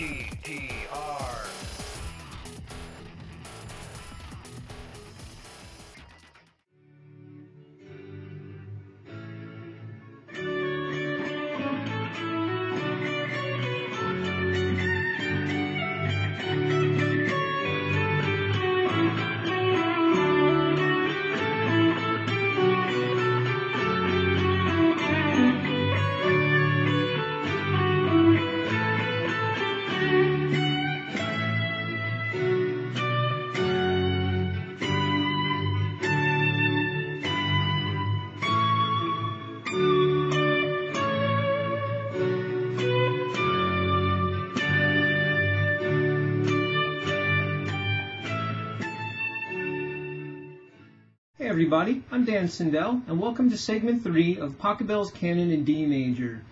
GTR. Hey everybody, I'm Dan Sindel, and welcome to segment 3 of Pachelbel's Canon in D major.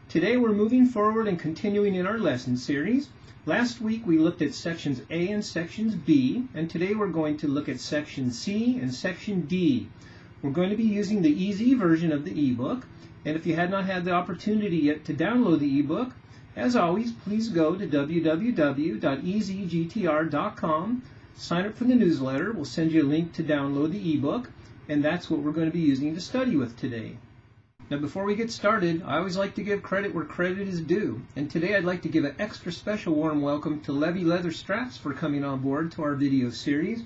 Today we're moving forward and continuing in our lesson series. Last week we looked at sections A and sections B, and today we're going to look at section C and section D. We're going to be using the easy version of the ebook, and if you had not had the opportunity yet to download the ebook, as always, please go to www.ezgtr.com. Sign up for the newsletter. We'll send you a link to download the ebook, and that's what we're going to be using to study with today. Now, before we get started, I always like to give credit where credit is due, and today I'd like to give an extra special warm welcome to Levy Leather Straps for coming on board to our video series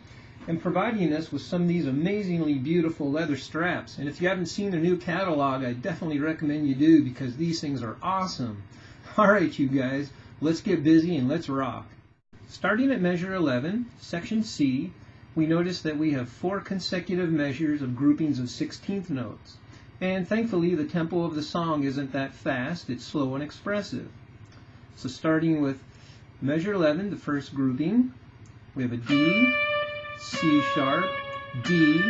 and providing us with some of these amazingly beautiful leather straps. And if you haven't seen their new catalog, I definitely recommend you do because these things are awesome. All right, you guys, let's get busy and let's rock. Starting at measure 11, section C, we notice that we have 4 consecutive measures of groupings of 16th notes. And thankfully, the tempo of the song isn't that fast, it's slow and expressive. So starting with measure 11, the first grouping, we have a D, C sharp, D,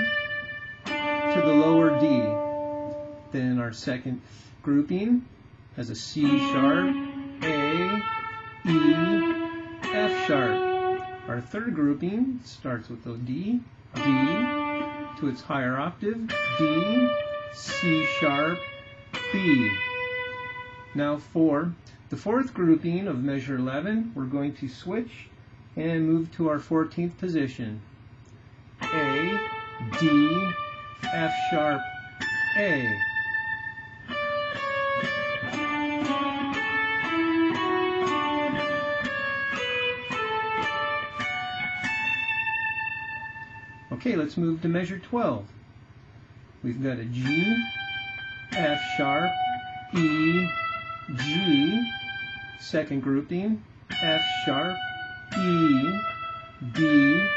to the lower D. Then our second grouping has a C sharp, A, E, F sharp. Our third grouping starts with a D, D, to its higher octave, D, C sharp, B. Now for the fourth grouping of measure 11, we're going to switch and move to our 14th position. A, D, F sharp, A. Okay, let's move to measure 12. We've got a G, F sharp, E, G, second grouping, F sharp, E, B,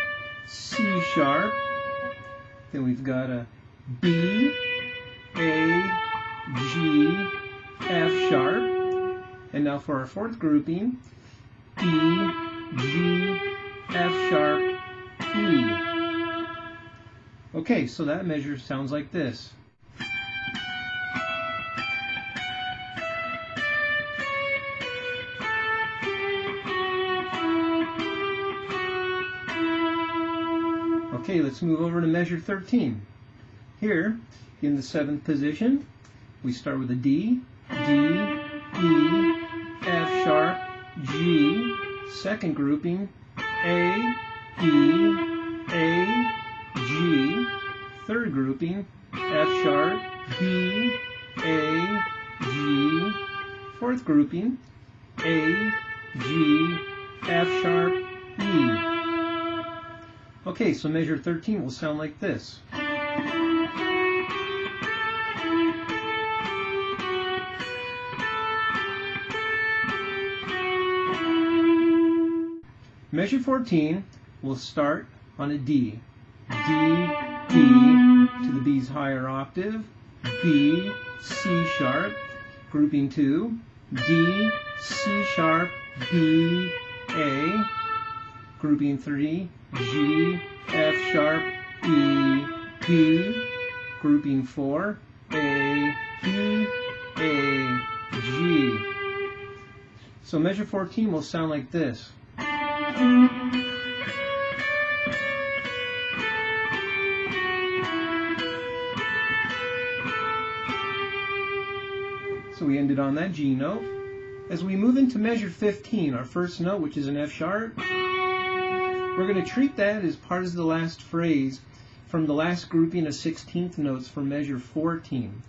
C sharp. Then we've got a B, A, G, F sharp. And now for our fourth grouping, E, G, F sharp, E. Okay, so that measure sounds like this. Okay, let's move over to measure 13. Here, in the 7th position, we start with a D, D, E, F sharp, G, second grouping, A, E, A, G, third grouping, F sharp, B, A, G, fourth grouping, A, G, F sharp, E. Okay, so measure 13 will sound like this. Measure 14 will start on a D. D, D, to the B's higher octave, B, C sharp, grouping 2, D, C sharp, B, A, grouping 3, G, F sharp, E, B, grouping 4, A, B, A, G. So measure 14 will sound like this. So we ended on that G note. As we move into measure 15, our first note, which is an F sharp, we're going to treat that as part of the last phrase from the last grouping of 16th notes for measure 14.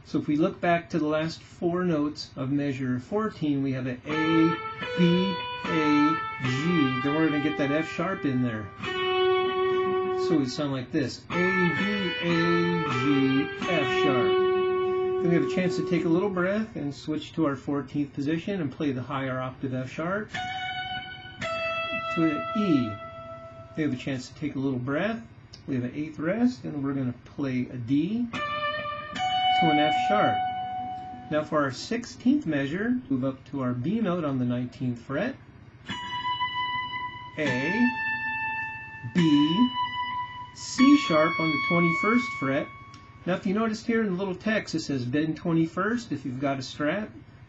So if we look back to the last 4 notes of measure 14, we have an A, B, A, G. Then we're going to get that F sharp in there. So it would sound like this: A, B, A, G, F sharp. Then we have a chance to take a little breath and switch to our 14th position and play the higher octave F sharp to an E. We have a chance to take a little breath. We have an 8th rest, and we're going to play a D to an F sharp. Now for our 16th measure, move up to our B note on the 19th fret. A, B, C sharp on the 21st fret. Now if you noticed here in the little text it says bend 21st if you've got a strat.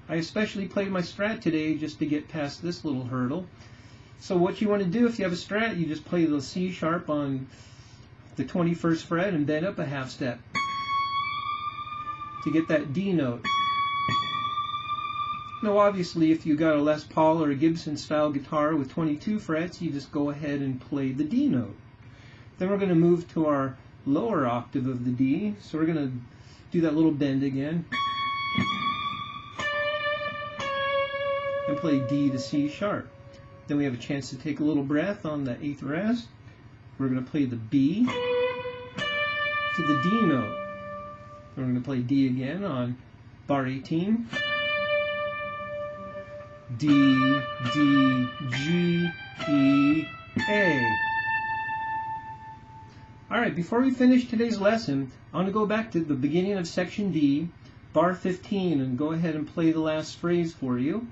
I especially played my strat today just to get past this little hurdle. So what you want to do if you have a strat, you just play the C sharp on the 21st fret and bend up a half step to get that D note. Now obviously if you got a Les Paul or a Gibson style guitar with 22 frets, you just go ahead and play the D note. Then we're going to move to our lower octave of the D, so we're going to do that little bend again and play D to C sharp. Then we have a chance to take a little breath on the 8th rest. We're going to play the B to the D note. We're going to play D again on bar 18. D, D, G, E, A. Alright, before we finish today's lesson, I want to go back to the beginning of section D, bar 15, and go ahead and play the last phrase for you.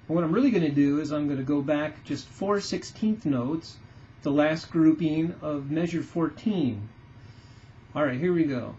And what I'm really going to do is I'm going to go back just 4 16th notes, the last grouping of measure 14. Alright, here we go.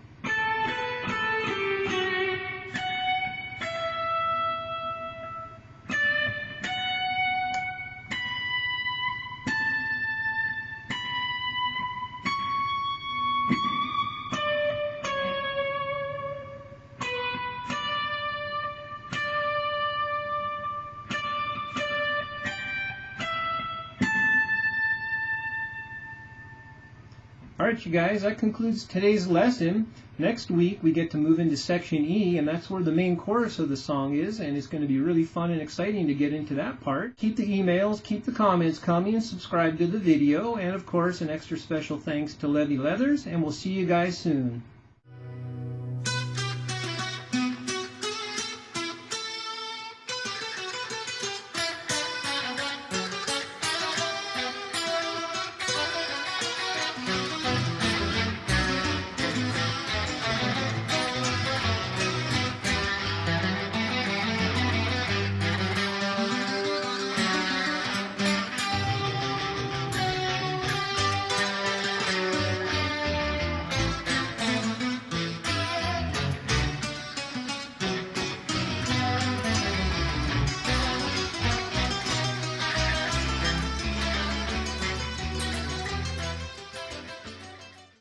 Alright you guys, that concludes today's lesson. Next week we get to move into section E, and that's where the main chorus of the song is, and it's going to be really fun and exciting to get into that part. Keep the emails, keep the comments coming, and subscribe to the video, and of course an extra special thanks to Levy Leathers, and we'll see you guys soon.